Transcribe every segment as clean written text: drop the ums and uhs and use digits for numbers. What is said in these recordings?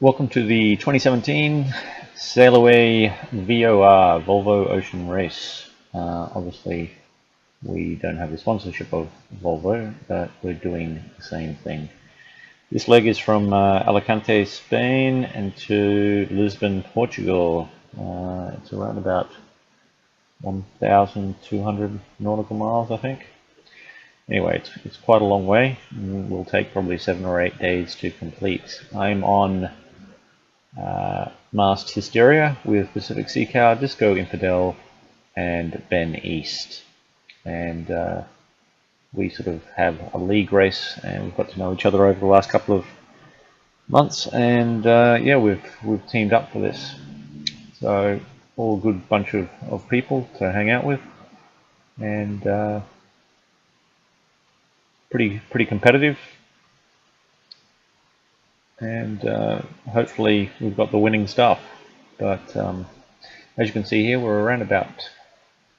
Welcome to the 2017 Sailaway VOR, Volvo Ocean Race. Obviously, we don't have the sponsorship of Volvo, but we're doing the same thing. This leg is from Alicante, Spain, and to Lisbon, Portugal. It's around about 1,200 nautical miles, I think. Anyway, it's quite a long way. It will take probably 7 or 8 days to complete. I'm on Mast Hysteria with Pacific Seacow, DiscoInfidel, and Ben East. And we sort of have a league race, and we've got to know each other over the last couple of months. And yeah, we've teamed up for this. So all a good bunch of people to hang out with, and pretty competitive. And hopefully we've got the winning stuff. But as you can see here, we're around about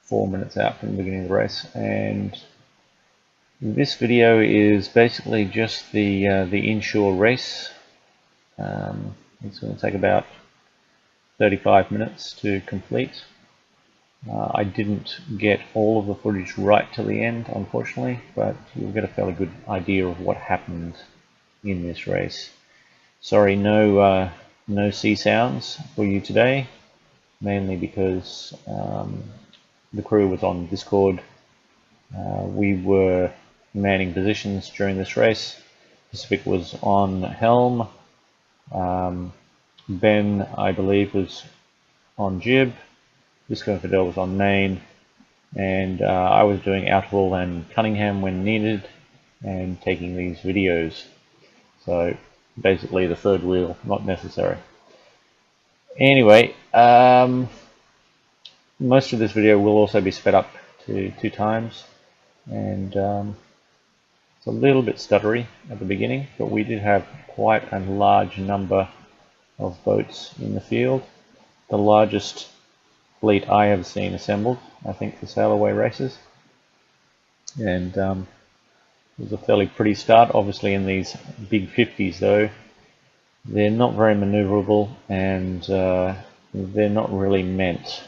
4 minutes out from the beginning of the race, and this video is basically just the inshore race. It's going to take about 35 minutes to complete. I didn't get all of the footage right till the end, unfortunately, but you'll get a fairly good idea of what happened in this race. Sorry, no sea sounds for you today, mainly because the crew was on Discord. We were manning positions during this race. Pacific was on helm. Ben, I believe, was on jib. DiscoInfidel was on main, and I was doing Outwall and Cunningham when needed, and taking these videos. So basically the third wheel not necessary. Anyway, most of this video will also be sped up to 2 times, and it's a little bit stuttery at the beginning, but we did have quite a large number of boats in the field. The largest fleet I have seen assembled, I think, for Sailaway races, and it was a fairly pretty start. Obviously in these big 50s though, they're not very maneuverable, and they're not really meant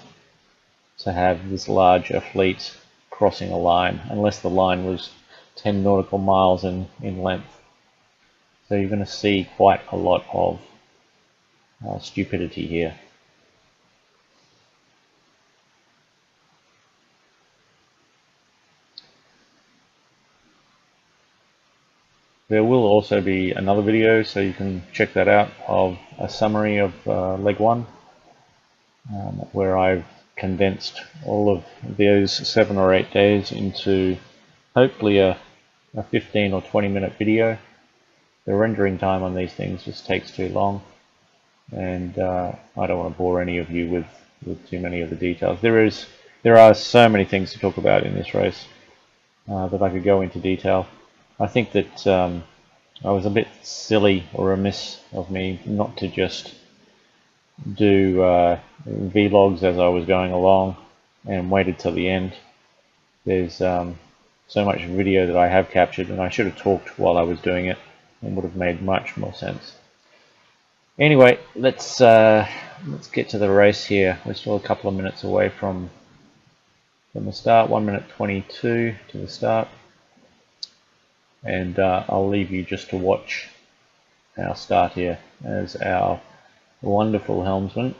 to have this large a fleet crossing a line, unless the line was 10 nautical miles in length. So you're going to see quite a lot of stupidity here. There will also be another video, so you can check that out, of a summary of LEG1, where I've condensed all of those 7 or 8 days into hopefully a 15 or 20 minute video. The rendering time on these things just takes too long, and I don't want to bore any of you with too many of the details. There are so many things to talk about in this race that I could go into detail. I think that I was a bit silly or remiss of me not to just do vlogs as I was going along and waited till the end. There's so much video that I have captured, and I should have talked while I was doing it, and would have made much more sense. Anyway, let's get to the race here. We're still a couple of minutes away from the start. 1 minute 22 to the start. And I'll leave you just to watch our start here as our wonderful helmsman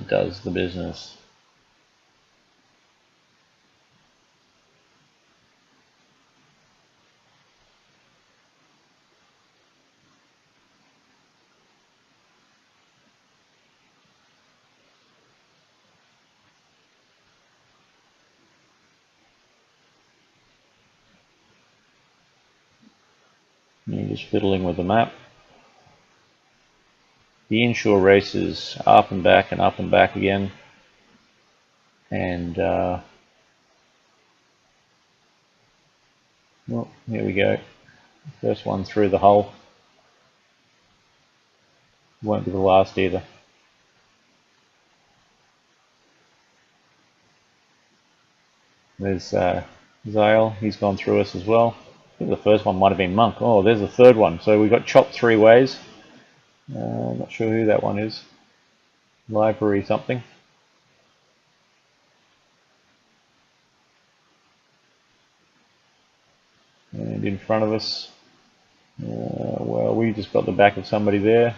does the business. You're just fiddling with the map. The inshore race is up and back and up and back again, and well, here we go. First one through the hull. Won't be the last either. There's Zale, he's gone through us as well. I think the first one might have been Monk. Oh, there's the third one. So we got chopped 3 ways. Not sure who that one is. Library something. And in front of us, well, we just got the back of somebody there,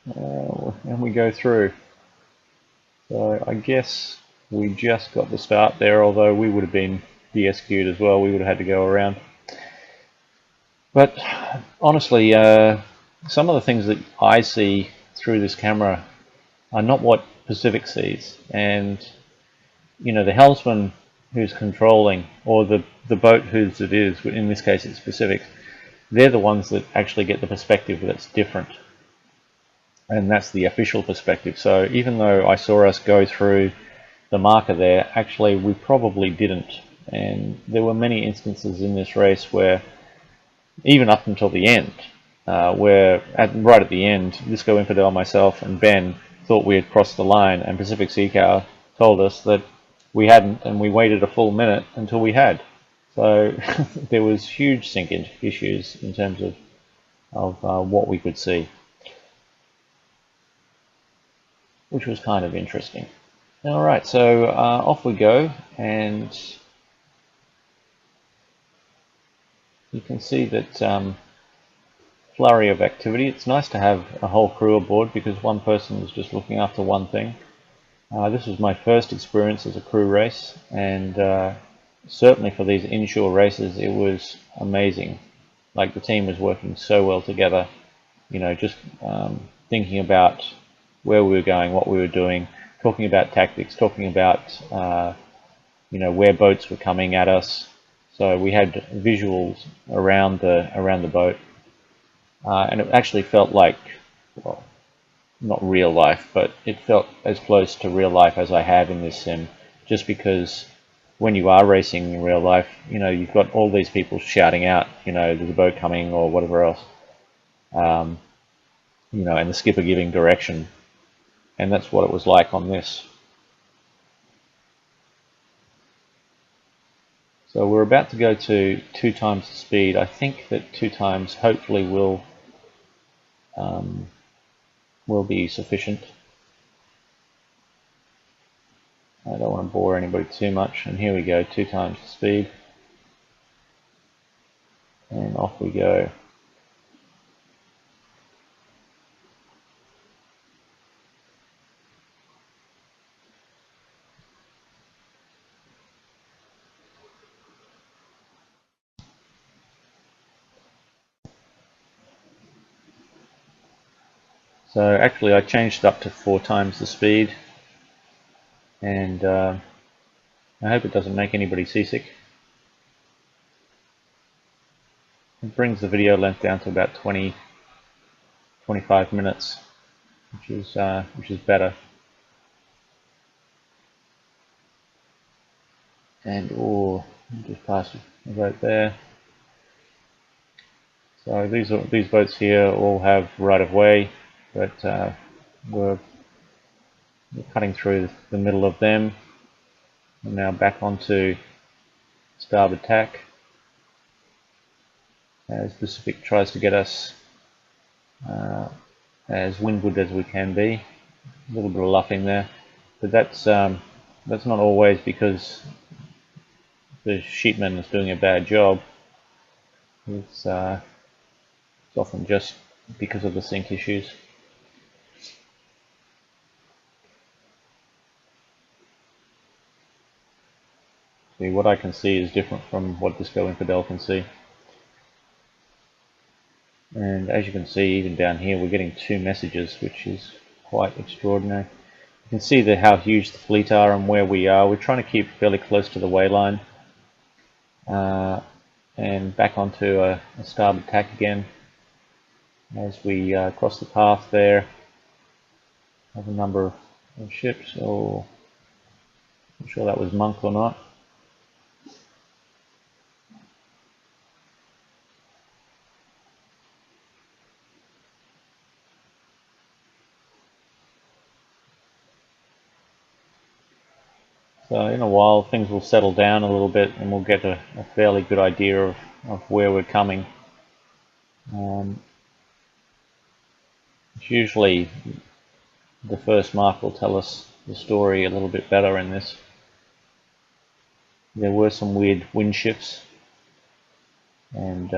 and we go through. So I guess we just got the start there, although we would have been DSQ'd as well. We would have had to go around. But honestly, some of the things that I see through this camera are not what Pacific sees. And, you know, the helmsman who's controlling, or the boat whose it is, in this case it's Pacific, they're the ones that actually get the perspective that's different. And that's the official perspective. So even though I saw us go through the marker there, actually we probably didn't. And there were many instances in this race where, even up until the end, where right at the end, DiscoInfidel, myself, and Ben thought we had crossed the line, and Pacific Seacow told us that we hadn't, and we waited a full minute until we had. So there was huge syncing issues in terms of what we could see, which was kind of interesting. All right, so off we go, and you can see that flurry of activity. It's nice to have a whole crew aboard because one person is just looking after one thing. This was my first experience as a crew race, and certainly for these inshore races it was amazing. Like, the team was working so well together, you know, just thinking about where we were going, what we were doing, talking about tactics, talking about you know, where boats were coming at us. So we had visuals around the boat, and it actually felt like, well, not real life, but it felt as close to real life as I have in this sim, just because when you are racing in real life, you know, you've got all these people shouting out, you know, there's a boat coming or whatever else, you know, and the skipper giving direction, and that's what it was like on this. So we're about to go to 2 times the speed. I think that 2 times hopefully will be sufficient. I don't want to bore anybody too much, and here we go, 2 times the speed, and off we go. So actually I changed it up to 4 times the speed, and I hope it doesn't make anybody seasick. It brings the video length down to about 20-25 minutes, which is better. And just past the boat there. So these boats here all have right of way, but we're cutting through the middle of them. We're now back onto starboard tack as Pacific tries to get us as windward as we can be. A little bit of luffing there, but that's not always because the sheepman is doing a bad job. It's often just because of the sync issues. See, what I can see is different from what DiscoInfidel can see. And as you can see, even down here, we're getting 2 messages, which is quite extraordinary. You can see how huge the fleet are and where we are. We're trying to keep fairly close to the wayline. And back onto a starboard tack again as we cross the path there. Have a number of ships. Oh, I'm not sure that was Monk or not. So in a while things will settle down a little bit and we'll get a fairly good idea of where we're coming. Usually the first mark will tell us the story a little bit better in this. There were some weird wind shifts, and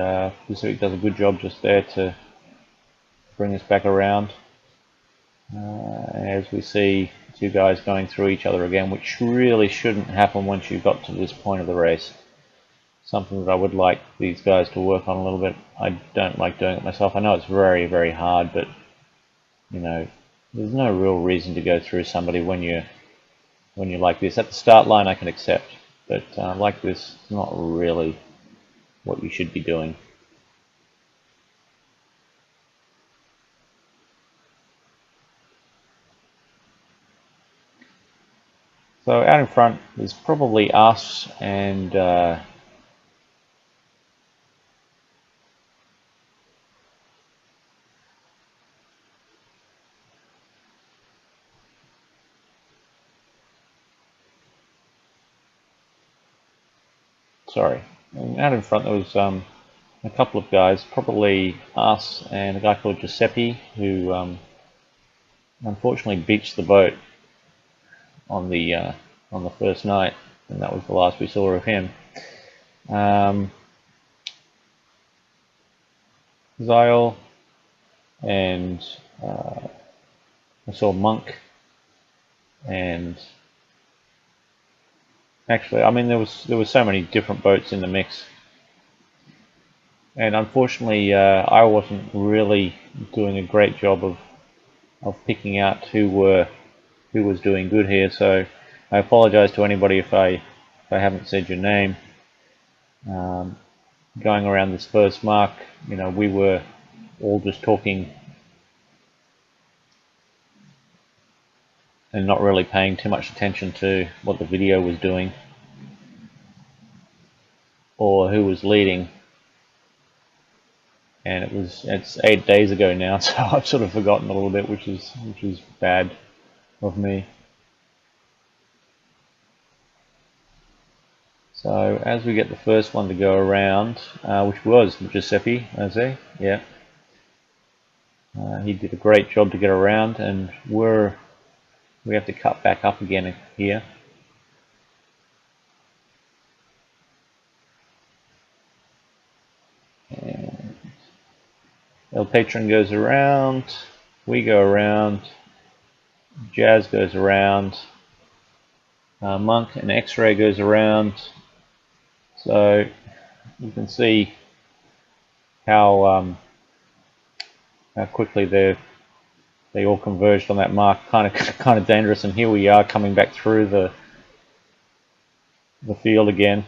Pacific does a good job just there to bring us back around. As we see two guys going through each other again, which really shouldn't happen once you got to this point of the race. Something that I would like these guys to work on a little bit. I don't like doing it myself. I know it's very, very hard, but you know, there's no real reason to go through somebody when you're like this. At the start line I can accept, but like this, it's not really what you should be doing. So out in front is probably us and sorry, out in front there was a couple of guys, probably us and a guy called Giuseppe, who unfortunately beached the boat on the first night, and that was the last we saw of him. Zyle and I saw Monk, and actually, I mean, there was so many different boats in the mix, and unfortunately, I wasn't really doing a great job of picking out who was doing good here. So I apologize to anybody if I haven't said your name. Going around this first mark, you know, we were all just talking and not really paying too much attention to what the video was doing or who was leading. And it's 8 days ago now, so I've sort of forgotten a little bit, which is bad of me. So as we get the first one to go around, which was Giuseppe, yeah, he did a great job to get around, and we have to cut back up again here. And El Patron goes around, we go around, Jazz goes around, Monk and X-Ray goes around. So you can see how quickly they all converged on that mark. Kind of dangerous, and here we are coming back through the field again.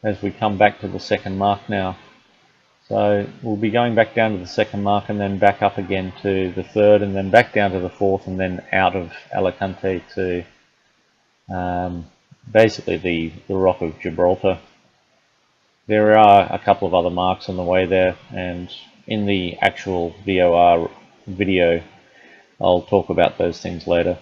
As we come back to the second mark now. So we'll be going back down to the second mark and then back up again to the third, and then back down to the fourth, and then out of Alicante to basically the Rock of Gibraltar. There are a couple of other marks on the way there, and in the actual VOR video I'll talk about those things later.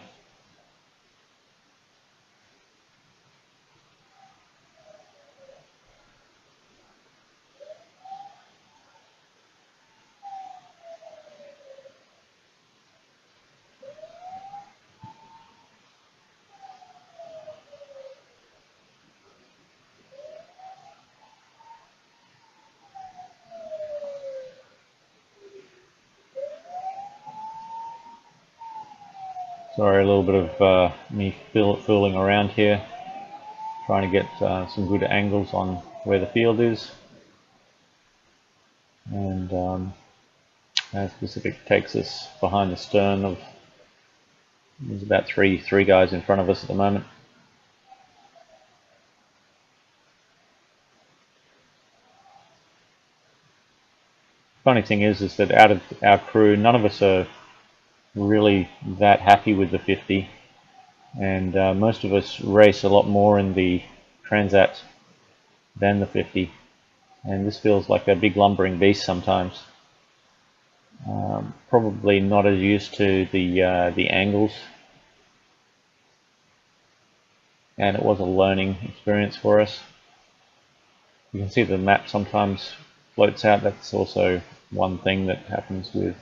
Sorry, a little bit of me fooling around here, trying to get some good angles on where the field is. And as Pacific takes us behind the stern of, there's about three guys in front of us at the moment. Funny thing is that out of our crew, none of us are really that happy with the 50, and most of us race a lot more in the Transat than the 50, and this feels like a big lumbering beast sometimes. Probably not as used to the angles and it was a learning experience for us. You can see the map sometimes floats out. That's also one thing that happens with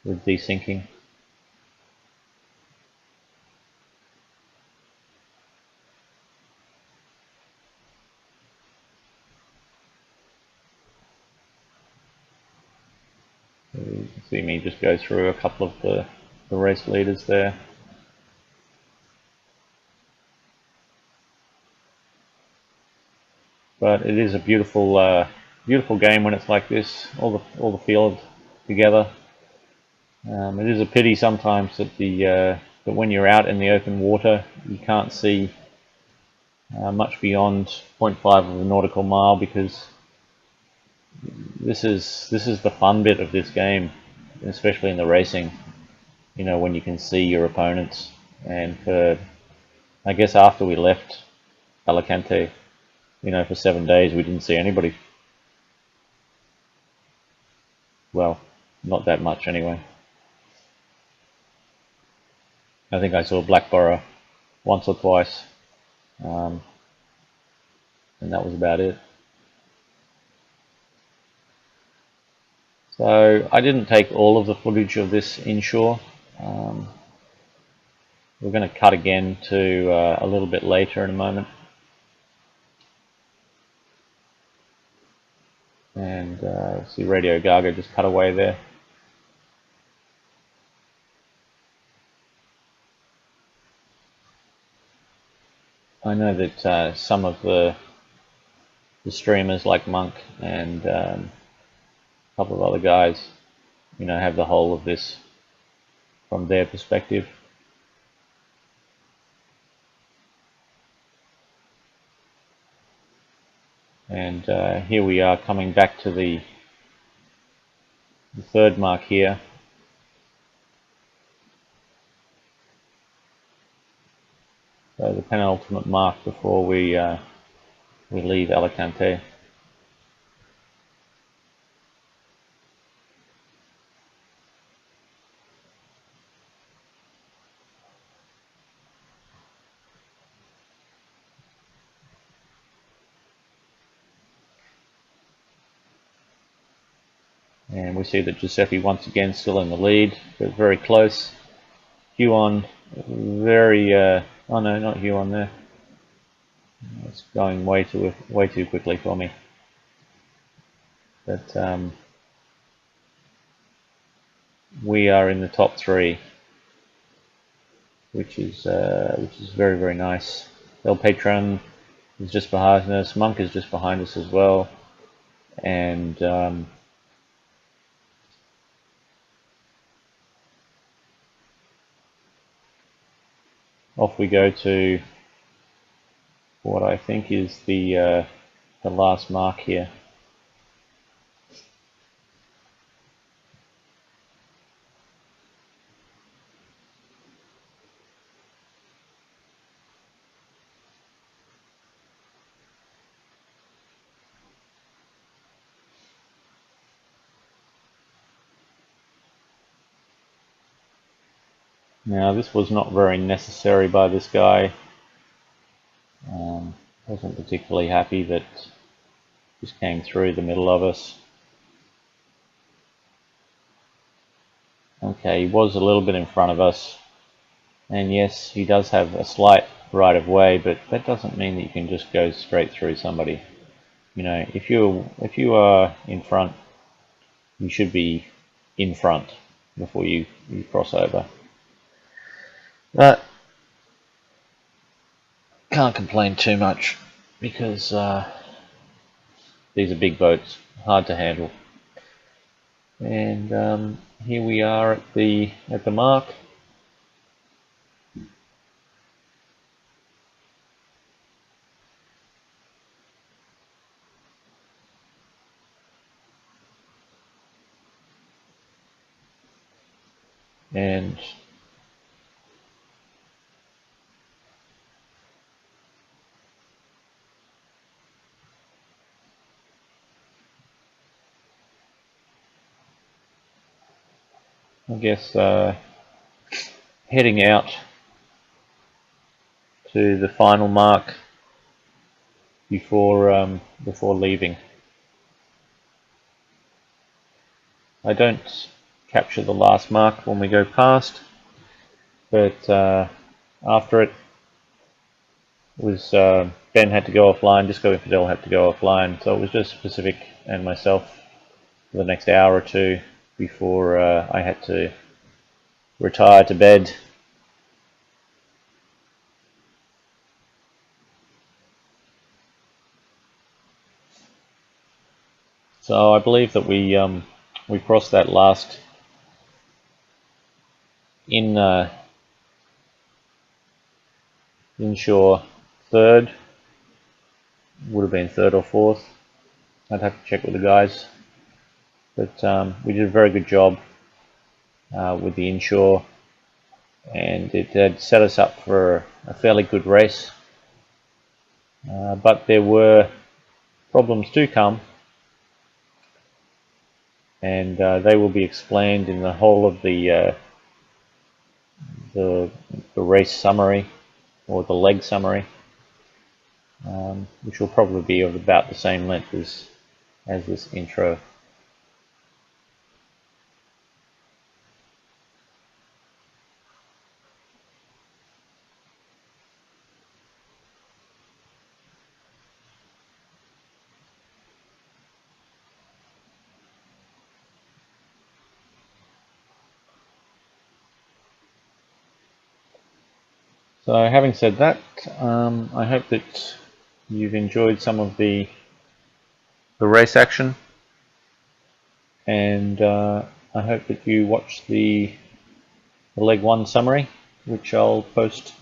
desyncing. So you can see me just go through a couple of the race leaders there. But it is a beautiful, beautiful game when it's like this, all the field together. It is a pity sometimes that that when you're out in the open water, you can't see much beyond 0.5 of a nautical mile, because this is the fun bit of this game, especially in the racing. You know, when you can see your opponents. And I guess after we left Alicante, you know, for 7 days we didn't see anybody. Well, not that much anyway. I think I saw Blackborough once or twice, and that was about it. So I didn't take all of the footage of this inshore. We're going to cut again to a little bit later in a moment. And see Radio Gaga just cut away there. I know that some of the streamers like Monk and a couple of other guys, you know, have the whole of this from their perspective. And here we are coming back to the third mark here. So the penultimate mark before we leave Alicante. And we see that Giuseppe once again still in the lead, but very close. Huon very, oh no, not Huon there. It's going way too quickly for me. But we are in the top three, which is very, very nice. El Patron is just behind us. Monk is just behind us as well, and off we go to what I think is the last mark here. Now this was not very necessary by this guy. Wasn't particularly happy that just came through the middle of us. Okay, he was a little bit in front of us, and yes, he does have a slight right of way, but that doesn't mean that you can just go straight through somebody. You know, if you are in front, you should be in front before you cross over. But can't complain too much, because these are big boats, hard to handle. And here we are at the mark. And I guess heading out to the final mark before leaving. I don't capture the last mark when we go past, but after it was Ben had to go offline, DiscoInfidel had to go offline, so it was just Pacific and myself for the next hour or two before I had to retire to bed. So I believe that we crossed that last inshore third, would have been third or fourth. I'd have to check with the guys, but we did a very good job with the inshore, and it had set us up for a fairly good race. But there were problems to come, and they will be explained in the whole of the race summary, or the leg summary, which will probably be of about the same length as this intro. So having said that, I hope that you've enjoyed some of the race action, and I hope that you watch the LEG1 summary, which I'll post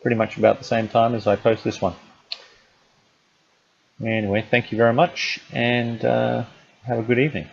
pretty much about the same time as I post this one. Anyway, thank you very much, and have a good evening.